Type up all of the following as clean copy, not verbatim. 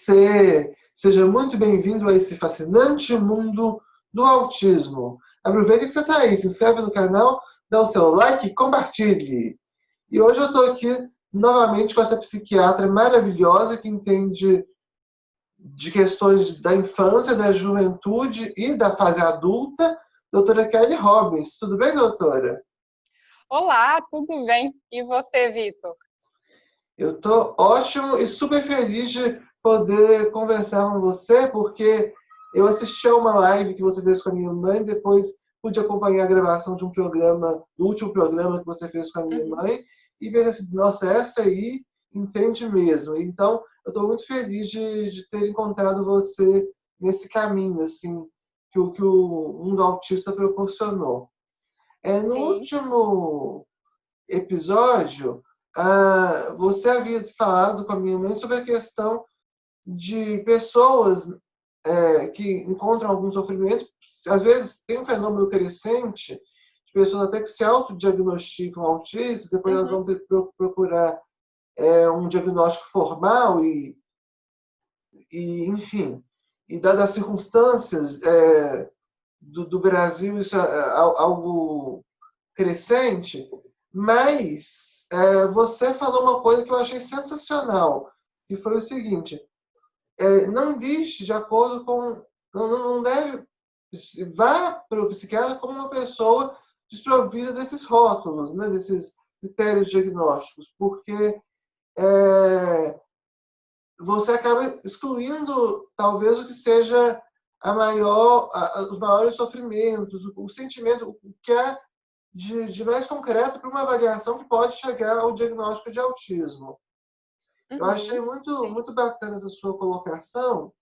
você! Seja muito bem-vindo a esse fascinante mundo do autismo. Aproveita que você está aí, se inscreve no canal, dá o seu like e compartilhe. E hoje eu estou aqui novamente com essa psiquiatra maravilhosa que entende de questões da infância, da juventude e da fase adulta, doutora Kelly Robbins. Tudo bem, doutora? Olá, tudo bem? E você, Vitor? Eu estou ótimo e super feliz de poder conversar com você, porque eu assisti a uma live que você fez com a minha mãe, depois pude acompanhar a gravação de um programa, do último programa que você fez com a minha mãe, e ver assim, nossa, essa aí entende mesmo. Então, eu estou muito feliz de ter encontrado você nesse caminho, assim, que o mundo autista proporcionou. No Sim. último episódio, você havia falado com a minha mãe sobre a questão de pessoas que encontram algum sofrimento. Às vezes tem um fenômeno crescente de pessoas até que se autodiagnosticam autistas, depois elas vão ter que procurar um diagnóstico formal enfim, e dadas as circunstâncias do Brasil, isso é algo crescente, mas você falou uma coisa que eu achei sensacional, que foi o seguinte: não liste de acordo com. Não deve. Vá para o psiquiatra como uma pessoa desprovida desses rótulos, né, desses critérios diagnósticos, porque você acaba excluindo talvez o que seja os maiores sofrimentos, o sentimento, o que é de mais concreto para uma avaliação que pode chegar ao diagnóstico de autismo. Eu achei muito, Sim. muito bacana essa sua colocação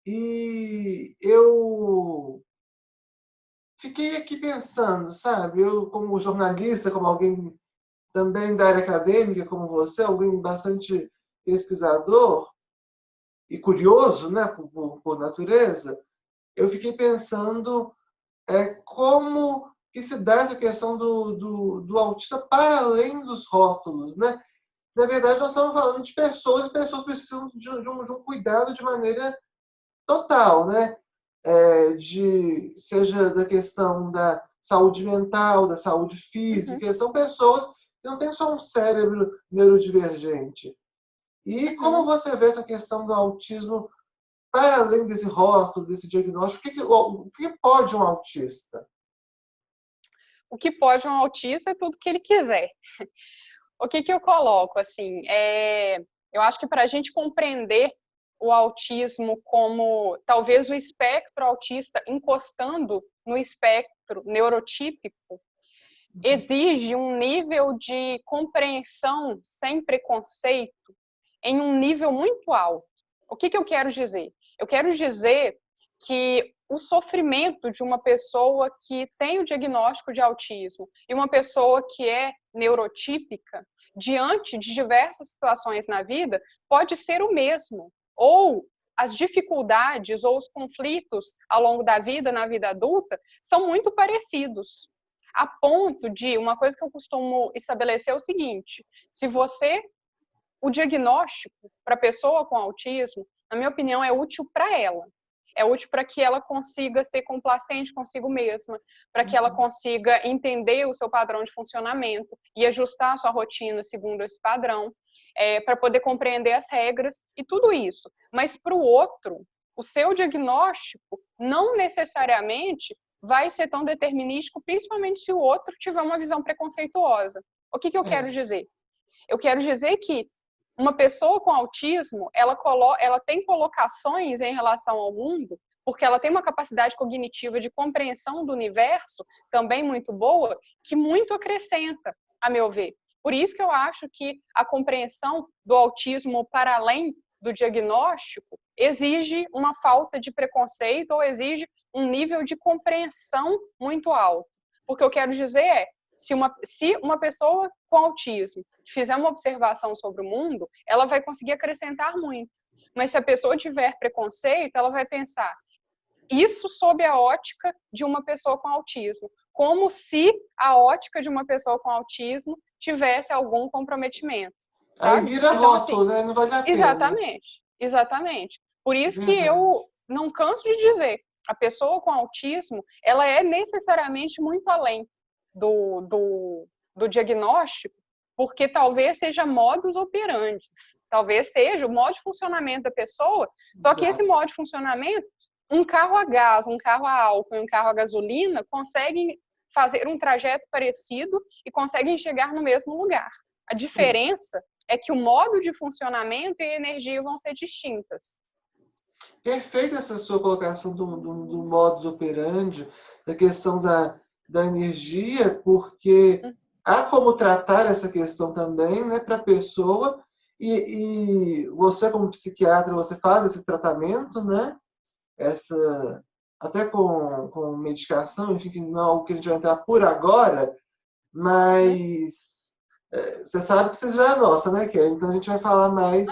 e eu fiquei aqui pensando, sabe? Eu, como jornalista, como alguém também da área acadêmica, como você, alguém bastante pesquisador e curioso, né, por natureza, eu fiquei pensando como que se dá essa questão do autista para além dos rótulos, né? Na verdade, nós estamos falando de pessoas, e pessoas precisam de um cuidado de maneira total, né? Seja da questão da saúde mental, da saúde física, são pessoas que não têm só um cérebro neurodivergente. E como você vê essa questão do autismo para além desse rótulo, desse diagnóstico? O que pode um autista? O que pode um autista é tudo que ele quiser. O que eu coloco, assim, eu acho que para a gente compreender o autismo como talvez o espectro autista encostando no espectro neurotípico, exige um nível de compreensão sem preconceito em um nível muito alto. O que eu quero dizer? Eu quero dizer que o sofrimento de uma pessoa que tem o diagnóstico de autismo e uma pessoa que é neurotípica, diante de diversas situações na vida, pode ser o mesmo. Ou as dificuldades ou os conflitos ao longo da vida, na vida adulta, são muito parecidos. A ponto de, uma coisa que eu costumo estabelecer é o seguinte: se você o diagnóstico para a pessoa com autismo, na minha opinião, é útil para ela. É útil para que ela consiga ser complacente consigo mesma, para que ela consiga entender o seu padrão de funcionamento e ajustar a sua rotina segundo esse padrão, para poder compreender as regras e tudo isso. Mas para o outro, o seu diagnóstico não necessariamente vai ser tão determinístico, principalmente se o outro tiver uma visão preconceituosa. O que eu quero dizer? Eu quero dizer que uma pessoa com autismo, ela tem colocações em relação ao mundo, porque ela tem uma capacidade cognitiva de compreensão do universo também muito boa, que muito acrescenta, a meu ver. Por isso que eu acho que a compreensão do autismo para além do diagnóstico exige uma falta de preconceito ou exige um nível de compreensão muito alto. Porque eu quero dizer se uma pessoa com autismo fizer uma observação sobre o mundo, ela vai conseguir acrescentar muito. Mas se a pessoa tiver preconceito, ela vai pensar isso sob a ótica de uma pessoa com autismo, como se a ótica de uma pessoa com autismo tivesse algum comprometimento, Aí sabe? vira Então, assim, rótulo, né? Não vale a pena. exatamente. Exatamente. Por isso que Verdade. eu não canso de dizer, a pessoa com autismo, ela é necessariamente muito além do diagnóstico, porque talvez seja modus operandi, talvez seja o modo de funcionamento da pessoa, só que esse Exato. modo de funcionamento, um carro a gás, um carro a álcool e um carro a gasolina conseguem fazer um trajeto parecido e conseguem chegar no mesmo lugar. A Sim. diferença é que o modo de funcionamento e a energia vão ser distintas. Perfeita essa sua colocação do modus operandi, da questão da energia, porque há como tratar essa questão também, né, para a pessoa, e você como psiquiatra, você faz esse tratamento, né, essa, até com medicação, enfim, que não é algo que a gente vai entrar por agora, mas você sabe que você já é nossa, né, Kelly? Então a gente vai falar mais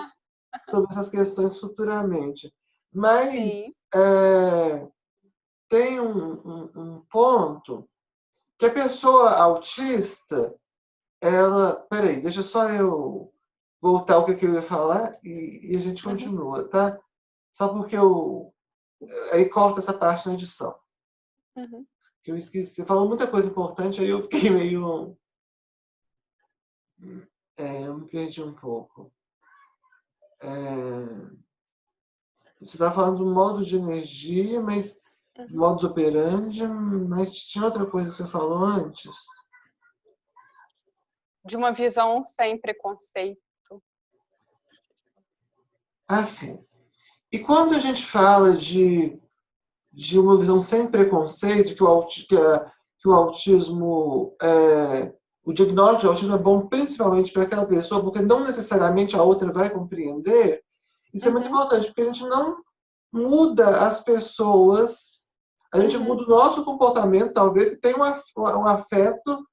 sobre essas questões futuramente. Mas Sim. tem um ponto que a pessoa autista, ela. Peraí, deixa só eu voltar o que eu ia falar e a gente Uhum. continua, tá? Só porque eu. Aí corta essa parte na edição. Uhum. Que eu esqueci. Você falou muita coisa importante, aí eu fiquei meio. Eu me perdi um pouco. Você estava falando do modo de energia, mas Uhum. modus operandi, mas tinha outra coisa que você falou antes? De uma visão sem preconceito. Ah, sim. E quando a gente fala de uma visão sem preconceito, que o autismo, o diagnóstico de autismo é bom principalmente para aquela pessoa, porque não necessariamente a outra vai compreender, isso é muito Uhum. importante, porque a gente não muda as pessoas, a gente Uhum. muda o nosso comportamento, talvez, que tem um afeto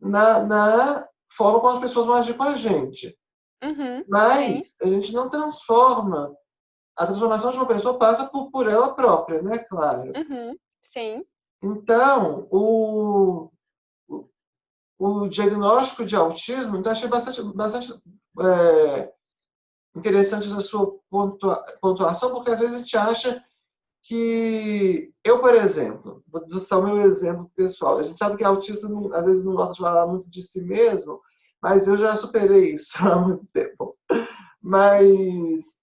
na forma como as pessoas vão agir com a gente. Uhum. Sim. Mas a gente não transforma. A transformação de uma pessoa passa por ela própria, né? Claro. Uhum. Sim. Então, o diagnóstico de autismo, então achei bastante interessante essa sua pontuação, porque às vezes a gente acha que eu, por exemplo, vou usar o meu exemplo pessoal, a gente sabe que autista às vezes não gosta de falar muito de si mesmo, mas eu já superei isso há muito tempo. Mas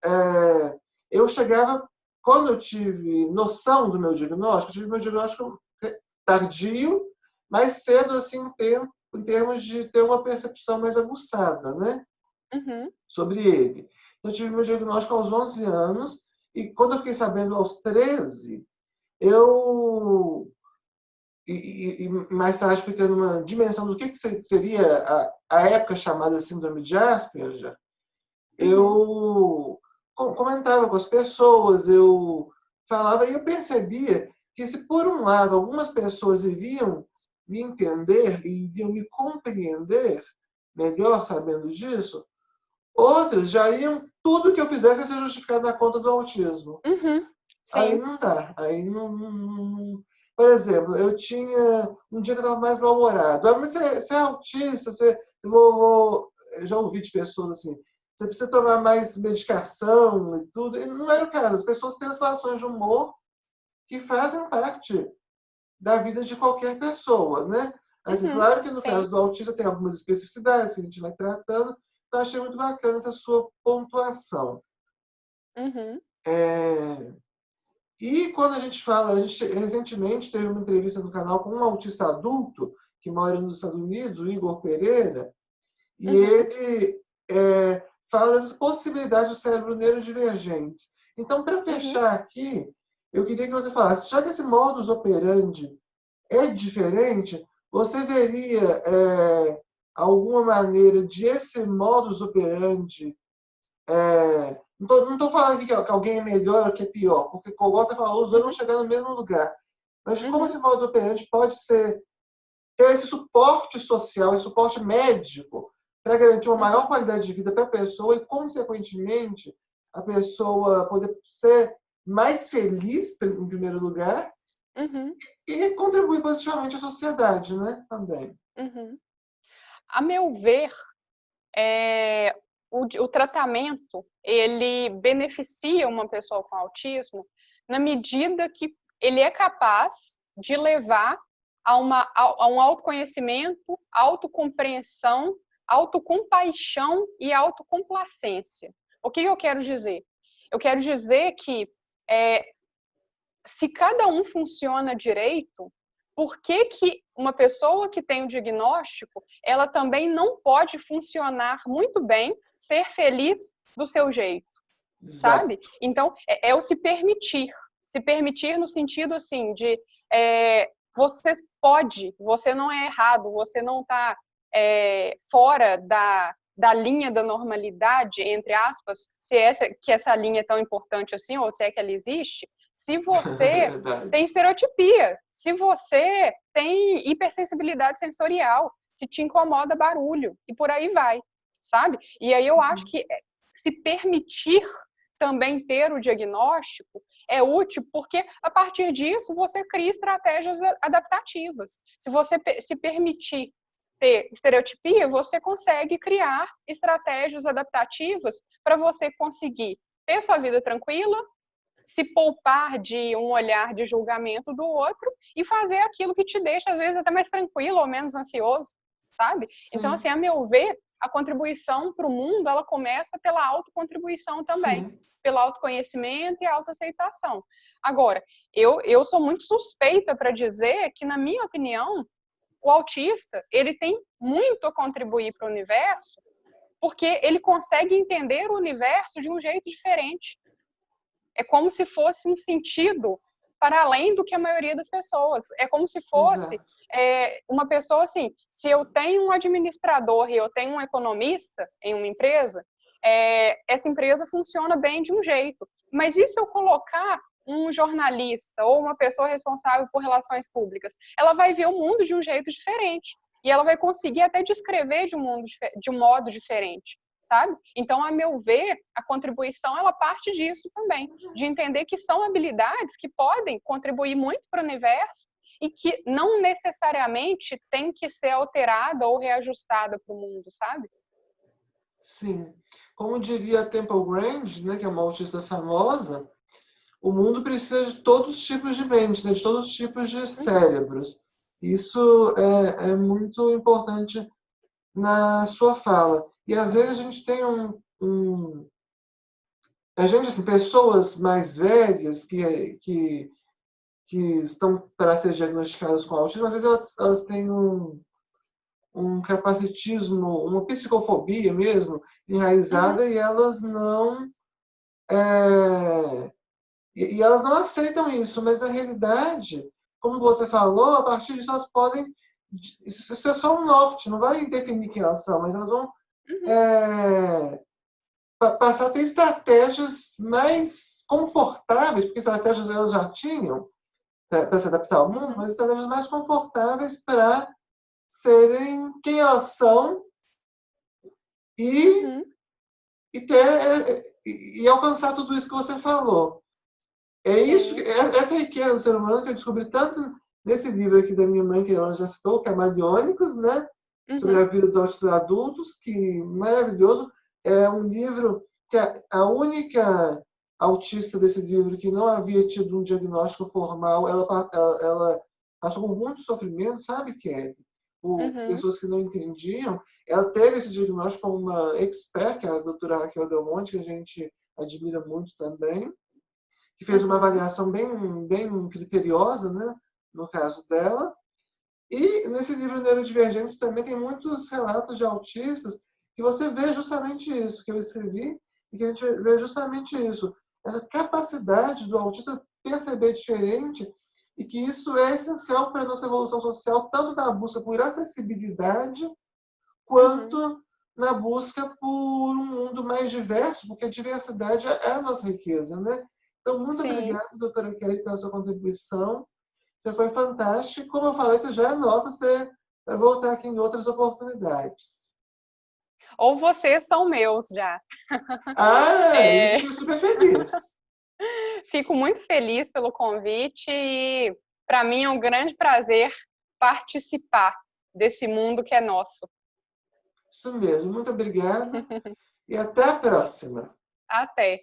eu chegava, quando eu tive noção do meu diagnóstico, eu tive meu diagnóstico tardio, mas cedo, assim, em termos de ter uma percepção mais aguçada, né, Uhum. sobre ele. Eu tive meu diagnóstico aos 11 anos, e quando eu fiquei sabendo aos 13, eu. E mais tarde fiquei numa dimensão do que seria a época chamada Síndrome de Asperger, Uhum. eu comentava com as pessoas, eu falava e eu percebia que se por um lado algumas pessoas iriam me entender e iriam me compreender melhor sabendo disso, outras já iam tudo que eu fizesse ser justificado na conta do autismo. Uhum. Aí Sim. não dá, aí por exemplo, eu tinha um dia que eu estava mais mal-humorado. Ah, mas você é autista, eu já ouvi de pessoas assim, você precisa tomar mais medicação e tudo. E não era o caso. As pessoas têm as relações de humor que fazem parte da vida de qualquer pessoa, né? Assim, Uhum. claro que no caso Sim. do autista tem algumas especificidades que a gente vai tratando, então achei muito bacana essa sua pontuação. Uhum. É, E quando a gente fala, a gente recentemente teve uma entrevista no canal com um autista adulto que mora nos Estados Unidos, o Igor Pereira, e Uhum. ele fala das possibilidades do cérebro neurodivergente. Então, para Uhum. fechar aqui, eu queria que você falasse, já que esse modus operandi é diferente, você veria alguma maneira de esse modus operandi não estou falando que alguém é melhor ou que é pior, porque, como você falou, os dois vão Uhum. chegar no mesmo lugar. Mas de como Uhum. esse modo operante pode ser ter esse suporte social, esse suporte médico, para garantir uma Uhum. maior qualidade de vida para a pessoa e, consequentemente, a pessoa poder ser mais feliz, em primeiro lugar, Uhum. e contribuir positivamente à sociedade, né? Também. Uhum. A meu ver, o tratamento, ele beneficia uma pessoa com autismo na medida que ele é capaz de levar a um autoconhecimento, autocompreensão, autocompaixão e autocomplacência. O que eu quero dizer? Eu quero dizer que se cada um funciona direito, por que uma pessoa que tem o diagnóstico, ela também não pode funcionar muito bem, ser feliz do seu jeito, Exato. sabe? Então, é o se permitir no sentido, assim, de você pode, você não é errado, você não está fora da linha da normalidade, entre aspas, se essa linha é tão importante assim, ou se é que ela existe, se você tem estereotipia, se você tem hipersensibilidade sensorial, se te incomoda barulho, e por aí vai, sabe? E aí eu acho que se permitir também ter o diagnóstico é útil, porque a partir disso você cria estratégias adaptativas. Se você se permitir ter estereotipia, você consegue criar estratégias adaptativas para você conseguir ter sua vida tranquila, se poupar de um olhar de julgamento do outro e fazer aquilo que te deixa, às vezes, até mais tranquilo ou menos ansioso, sabe? Sim. Então, assim, a meu ver, a contribuição para o mundo, ela começa pela autocontribuição também, Sim. pelo autoconhecimento e autoaceitação. Agora, eu sou muito suspeita para dizer que, na minha opinião, o autista, ele tem muito a contribuir para o universo, porque ele consegue entender o universo de um jeito diferente. É como se fosse um sentido para além do que a maioria das pessoas. É como se fosse uma pessoa assim, se eu tenho um administrador e eu tenho um economista em uma empresa, essa empresa funciona bem de um jeito. Mas e se eu colocar um jornalista ou uma pessoa responsável por relações públicas? Ela vai ver o mundo de um jeito diferente. E ela vai conseguir até descrever de um modo diferente, sabe? Então, a meu ver, a contribuição, ela parte disso também, de entender que são habilidades que podem contribuir muito para o universo e que não necessariamente tem que ser alterada ou reajustada para o mundo, sabe? Sim. Como diria a Temple Grandin, né, que é uma autista famosa, o mundo precisa de todos os tipos de mentes, né, de todos os tipos de cérebros. Isso é muito importante na sua fala. E às vezes a gente tem a gente, assim, pessoas mais velhas que estão para ser diagnosticadas com autismo, às vezes elas têm um capacitismo, uma psicofobia mesmo, enraizada, e elas não e elas não aceitam isso, mas na realidade, como você falou, a partir disso elas podem, isso é só um norte, não vai definir quem elas são, mas elas vão passar a ter estratégias mais confortáveis, porque estratégias elas já tinham para se adaptar ao mundo, mas estratégias mais confortáveis para serem quem elas são e, e alcançar tudo isso que você falou. É isso, essa riqueza do ser humano que eu descobri tanto nesse livro aqui da minha mãe, que ela já citou, que é Camaleônicos, né? Sobre a vida dos autistas adultos, que maravilhoso. É um livro que a única autista desse livro que não havia tido um diagnóstico formal, ela passou por muito sofrimento, sabe, Kelly? Por pessoas que não entendiam. Ela teve esse diagnóstico com uma expert, que é a doutora Raquel Del Monte, que a gente admira muito também, que fez uma avaliação bem criteriosa, né, no caso dela. E nesse livro Neurodivergentes também tem muitos relatos de autistas que você vê justamente isso que eu escrevi, e que a gente vê justamente isso, essa capacidade do autista perceber diferente, e que isso é essencial para a nossa evolução social, tanto na busca por acessibilidade, quanto na busca por um mundo mais diverso, porque a diversidade é a nossa riqueza, né? Então, muito obrigado, doutora Kelly, pela sua contribuição. Você foi fantástico. Como eu falei, você já é nossa, você vai voltar aqui em outras oportunidades. Ou vocês são meus já. Eu fico super feliz. Fico muito feliz pelo convite e para mim é um grande prazer participar desse mundo que é nosso. Isso mesmo. Muito obrigada e até a próxima. Até!